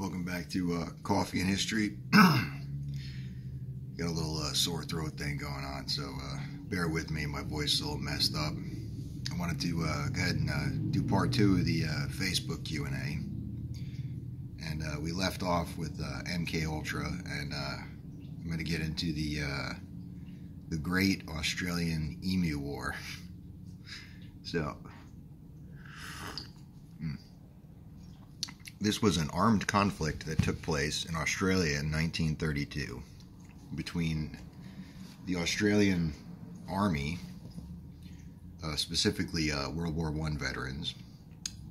Welcome back to Coffee and History. Got a little sore throat thing going on, so bear with me. My voice is a little messed up. I wanted to go ahead and do part 2 of the Facebook Q&A. And we left off with MK Ultra, and I'm going to get into the Great Australian Emu War. So, this was an armed conflict that took place in Australia in 1932 between the Australian Army, specifically World War I veterans,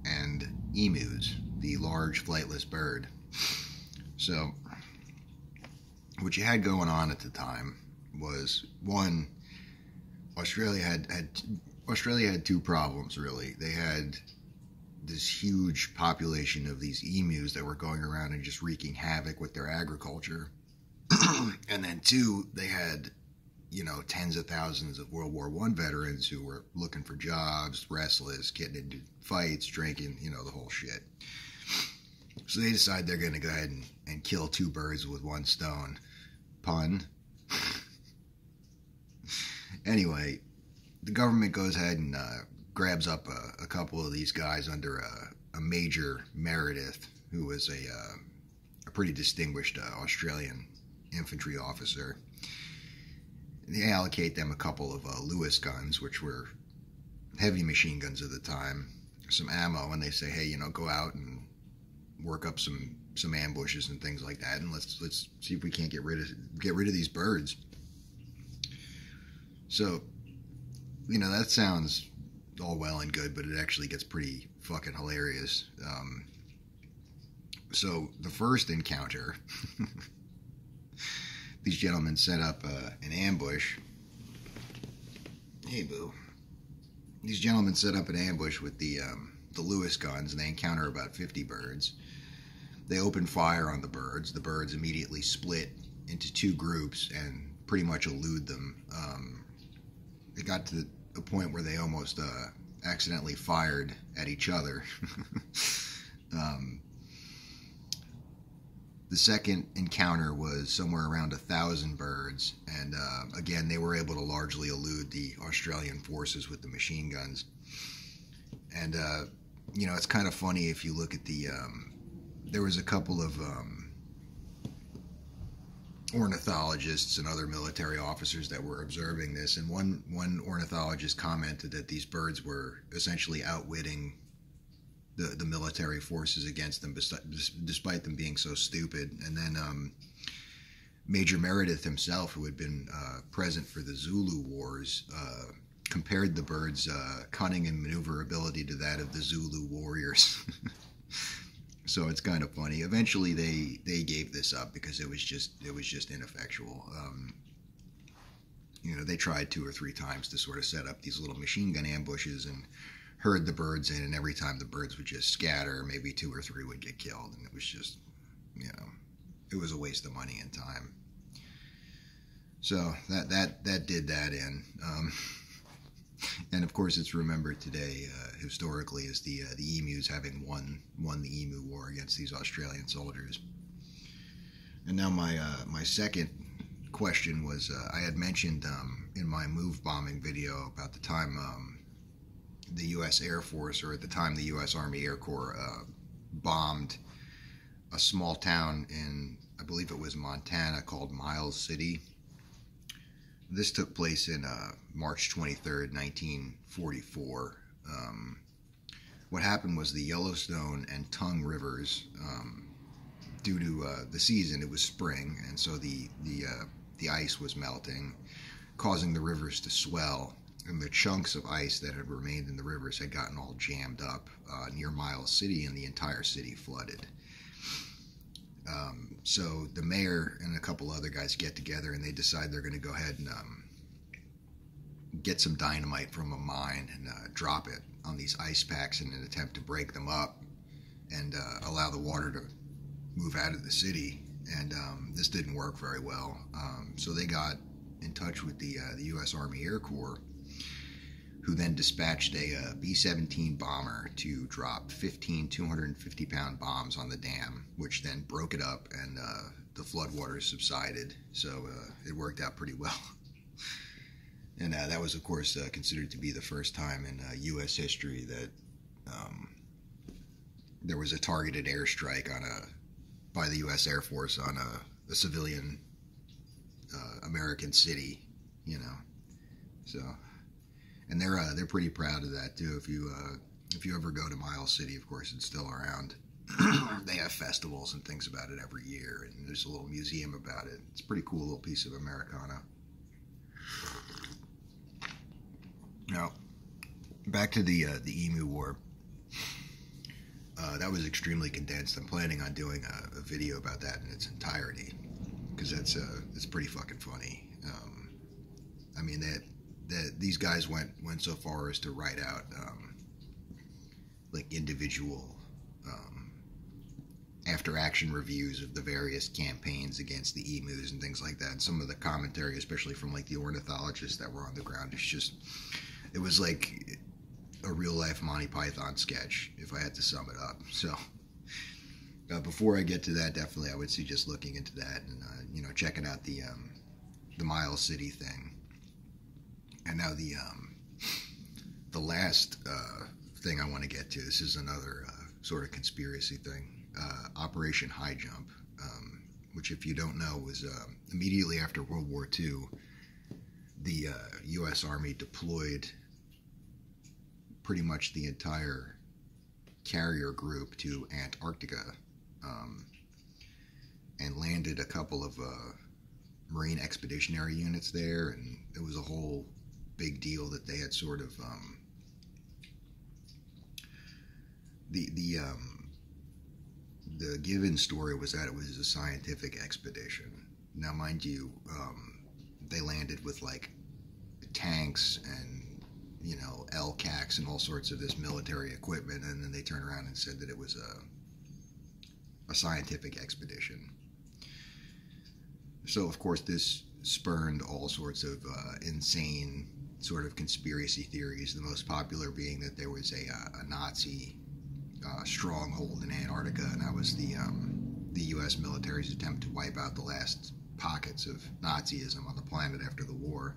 and emus, the large flightless bird. So, what you had going on at the time was, one, Australia had two problems, really. They had this huge population of these emus that were going around and just wreaking havoc with their agriculture. And then two, they had, tens of thousands of World War I veterans who were looking for jobs, restless, getting into fights, drinking, the whole shit. So they decide they're going to go ahead and kill two birds with one stone. Pun. Anyway, the government goes ahead and grabs up a couple of these guys under a Major Meredith, who was a pretty distinguished Australian infantry officer. They allocate them a couple of Lewis guns, which were heavy machine guns at the time, some ammo, and they say, hey, go out and work up some ambushes and things like that, and let's see if we can't get rid of these birds. So, that sounds all well and good, but it actually gets pretty fucking hilarious. So the first encounter, these gentlemen set up an ambush. Hey, boo. These gentlemen set up an ambush with the Lewis guns, and they encounter about 50 birds. They open fire on the birds. The birds immediately split into two groups and pretty much elude them. It got to a point where they almost accidentally fired at each other. The second encounter was somewhere around 1,000 birds, and again, they were able to largely elude the Australian forces with the machine guns. And it's kind of funny if you look at the there was a couple of ornithologists and other military officers that were observing this, and one ornithologist commented that these birds were essentially outwitting the military forces against them, despite them being so stupid. And then Major Meredith himself, who had been present for the Zulu Wars, compared the birds' cunning and maneuverability to that of the Zulu warriors. So it's kind of funny. Eventually, they gave this up because it was just ineffectual. They tried 2 or 3 times to sort of set up these little machine gun ambushes and herd the birds in, and every time the birds would just scatter, maybe 2 or 3 would get killed, and it was just, it was a waste of money and time. So that did that in. And of course, it's remembered today historically as the emus having won the emu war against these Australian soldiers. And now my second question was, I had mentioned in my move bombing video about the time the U.S. Air Force, or at the time the U.S. Army Air Corps, bombed a small town in, I believe it was Montana, called Miles City. This took place in March 23rd, 1944. What happened was the Yellowstone and Tongue rivers, due to the season, it was spring, and so the ice was melting, causing the rivers to swell, and the chunks of ice that had remained in the rivers had gotten all jammed up near Miles City, and the entire city flooded. So the mayor and a couple other guys get together, and they decide they're going to go ahead and get some dynamite from a mine and drop it on these ice packs in an attempt to break them up and allow the water to move out of the city. And this didn't work very well. So they got in touch with the U.S. Army Air Corps, who then dispatched a B-17 bomber to drop 15 250-pound bombs on the dam, which then broke it up, and the floodwaters subsided. So it worked out pretty well. And that was, of course, considered to be the first time in U.S. history that there was a targeted airstrike by the U.S. Air Force on a civilian American city, you know. So, and they're pretty proud of that too. If you ever go to Miles City, of course, it's still around. They have festivals and things about it every year, and there's a little museum about it. It's a pretty cool little piece of Americana. Now, back to the Emu War. That was extremely condensed. I'm planning on doing a video about that in its entirety, because it's pretty fucking funny. I mean, that these guys went so far as to write out like individual after action reviews of the various campaigns against the emus and things like that. And some of the commentary, especially from like the ornithologists that were on the ground, it was like a real life Monty Python sketch, if I had to sum it up. So before I get to that, definitely I would suggest looking into that and checking out the Miles City thing. And now the last thing I want to get to, this is another sort of conspiracy thing. Operation High Jump, which, if you don't know, was immediately after World War II, the U.S. Army deployed pretty much the entire carrier group to Antarctica and landed a couple of Marine Expeditionary Units there, and it was a whole big deal that they had sort of the given story was that it was a scientific expedition. Now, mind you, they landed with like tanks and LCACs and all sorts of this military equipment, and then they turned around and said that it was a scientific expedition. So, of course, this spurned all sorts of insane sort of conspiracy theories, the most popular being that there was a Nazi stronghold in Antarctica, and that was the U.S. military's attempt to wipe out the last pockets of Nazism on the planet after the war.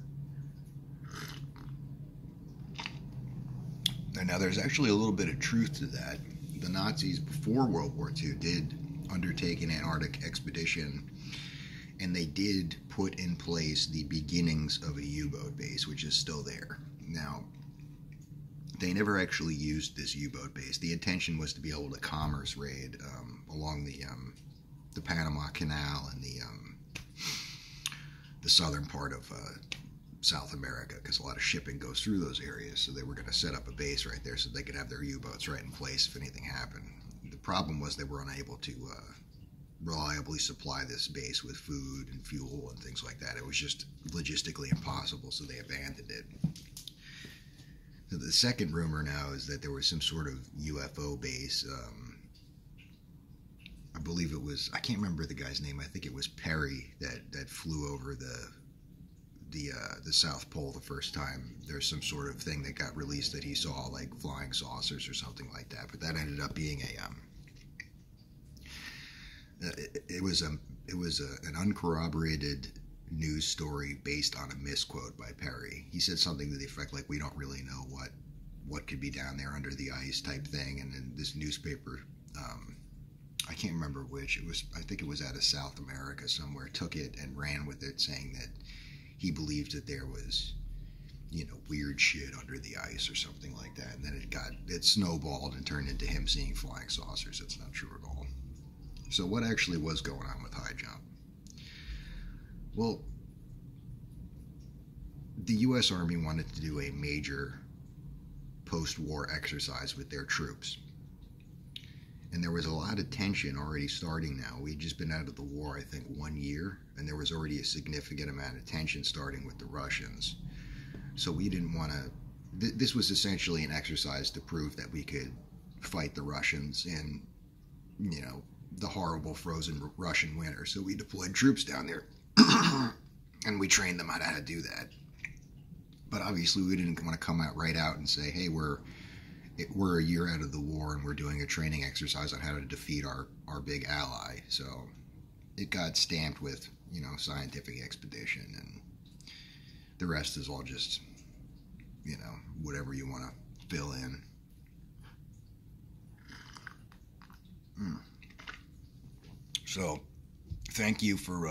And now there's actually a little bit of truth to that. The Nazis before World War II did undertake an Antarctic expedition, and they did put in place the beginnings of a U-boat base, which is still there. Now, they never actually used this U-boat base. The intention was to be able to commerce raid along the Panama Canal and the southern part of South America, because a lot of shipping goes through those areas. So they were going to set up a base right there so they could have their U-boats right in place if anything happened. The problem was they were unable to reliably supply this base with food and fuel and things like that. It was just logistically impossible, so they abandoned it. So the second rumor now is that there was some sort of UFO base. I believe it was, I can't remember the guy's name. I think it was Perry that flew over the South Pole the first time. There's some sort of thing that got released that he saw, like flying saucers or something like that. But that ended up being it was an uncorroborated news story based on a misquote by Perry. He said something to the effect like, we don't really know what could be down there under the ice type thing. And then this newspaper, I can't remember which, I think it was out of South America somewhere, took it and ran with it, saying that he believed that there was weird shit under the ice or something like that. And then it snowballed and turned into him seeing flying saucers. That's not true at all. So what actually was going on with High Jump? Well, the U.S. Army wanted to do a major post-war exercise with their troops. And there was a lot of tension already starting now. We'd just been out of the war, I think, 1 year, and there was already a significant amount of tension starting with the Russians. So we didn't want to... This was essentially an exercise to prove that we could fight the Russians in, the horrible frozen Russian winter. So we deployed troops down there, and we trained them on how to do that. But obviously we didn't want to come out right out and say, hey, we're a year out of the war and we're doing a training exercise on how to defeat our big ally. So it got stamped with, you know, scientific expedition, and the rest is all just, you know, whatever you want to fill in. So thank you for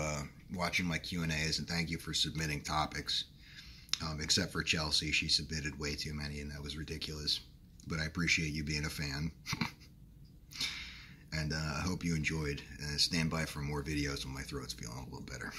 watching my Q&As, and thank you for submitting topics. Except for Chelsea, she submitted way too many, and that was ridiculous. But I appreciate you being a fan. And I hope you enjoyed. Stand by for more videos when my throat's feeling a little better.